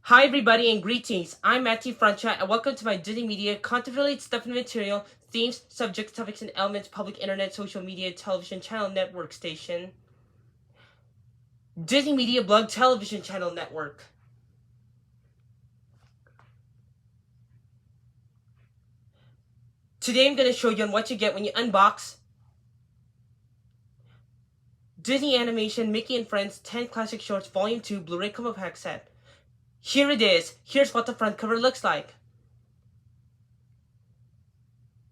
Hi everybody and greetings, I'm Matty Francia and welcome to my Disney Media content-related stuff and material, themes, subjects, topics, and elements, public internet, social media, television channel network station. Disney Media Blog Television Channel Network. Today I'm going to show you on what you get when you unbox Disney Animation Mickey and Friends 10 Classic Shorts Volume 2 Blu-ray Combo Pack Set. Here it is. Here's what the front cover looks like.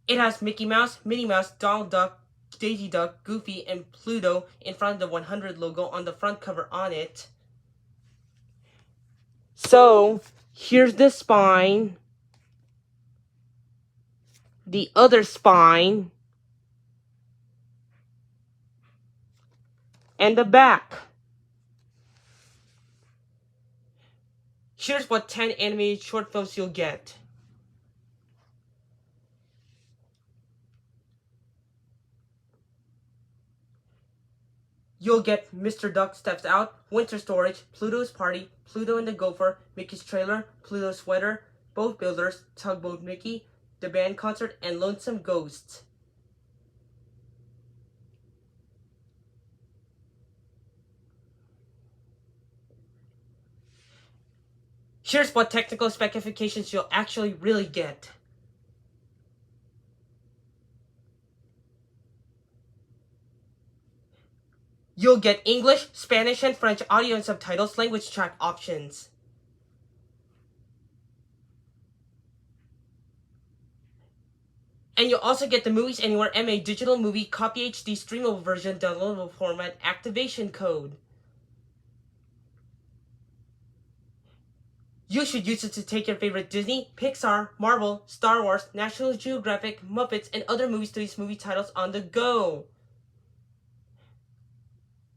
It has Mickey Mouse, Minnie Mouse, Donald Duck, Daisy Duck, Goofy, and Pluto in front of the 100 logo on the front cover on it. So, here's the spine, the other spine, and the back. Here's what 10 animated short films you'll get. You'll get Mr. Duck Steps Out, Winter Storage, Pluto's Party, Pluto and the Gopher, Mickey's Trailer, Pluto's Sweater, Boat Builders, Tugboat Mickey, The Band Concert, and Lonesome Ghosts. Here's what technical specifications you'll actually really get. You'll get English, Spanish, and French audio and subtitles language track options. And you'll also get the Movies Anywhere MA digital movie copy HD streamable version downloadable format activation code. You should use it to take your favorite Disney, Pixar, Marvel, Star Wars, National Geographic, Muppets, and other movie studios movie titles on the go.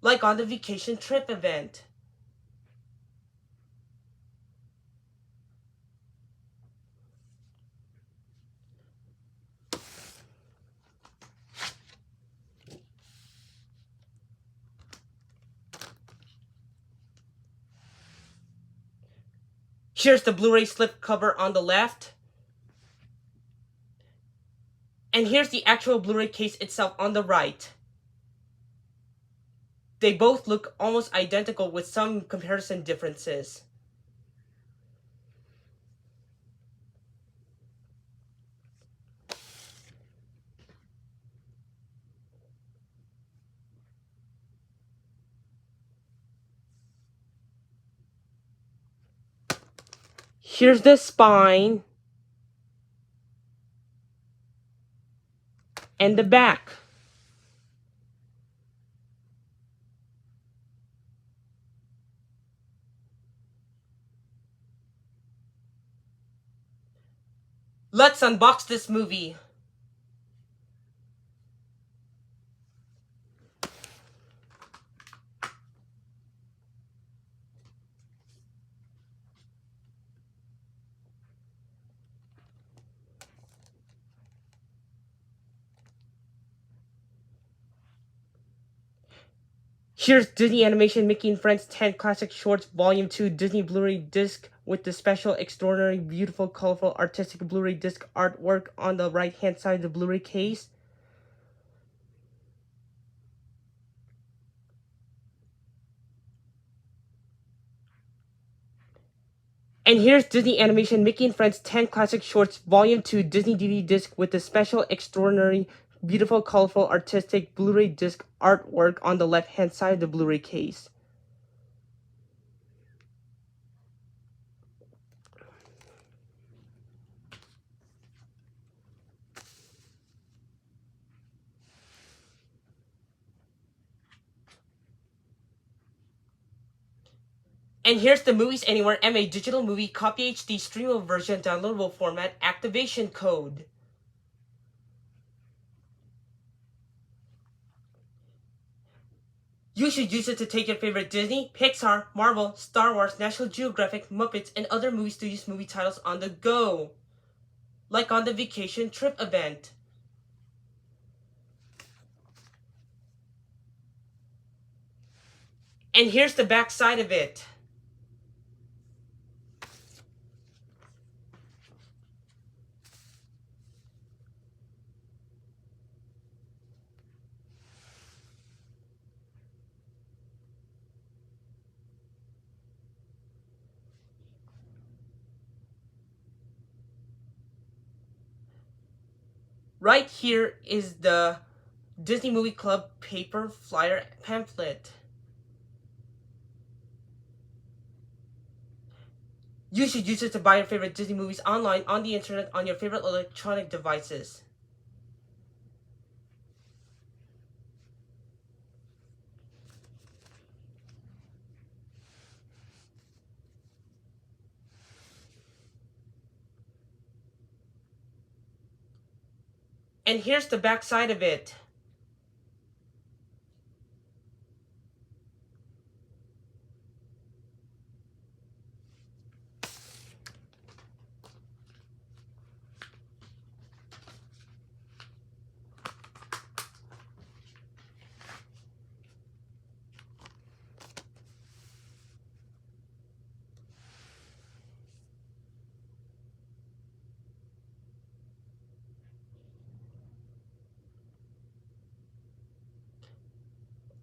Like on the vacation trip event. Here's the Blu-ray slip cover on the left. And here's the actual Blu-ray case itself on the right. They both look almost identical with some comparison differences. Here's the spine and the back. Let's unbox this movie. Here's Disney Animation Mickey and Friends 10 Classic Shorts Volume 2 Disney Blu-ray disc with the special, extraordinary, beautiful, colorful, artistic Blu-ray disc artwork on the right-hand side of the Blu-ray case. And here's Disney Animation Mickey and Friends 10 Classic Shorts Volume 2 Disney DVD disc with the special, extraordinary, beautiful, colorful, artistic Blu-ray disc artwork on the left-hand side of the Blu-ray case. And here's the Movies Anywhere MA digital movie copy HD streamable version downloadable format activation code. You should use it to take your favorite Disney, Pixar, Marvel, Star Wars, National Geographic, Muppets, and other movie studios movie titles on the go. Like on the vacation trip event. And here's the back side of it. Right here is the Disney Movie Club paper flyer pamphlet. You should use it to buy your favorite Disney movies online, on the internet, on your favorite electronic devices. And here's the back side of it.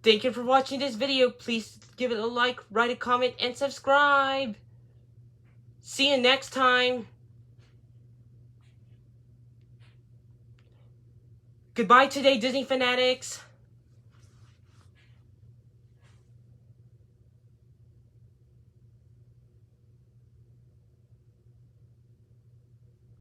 Thank you for watching this video. Please give it a like, write a comment, and subscribe. See you next time. Goodbye today, Disney fanatics.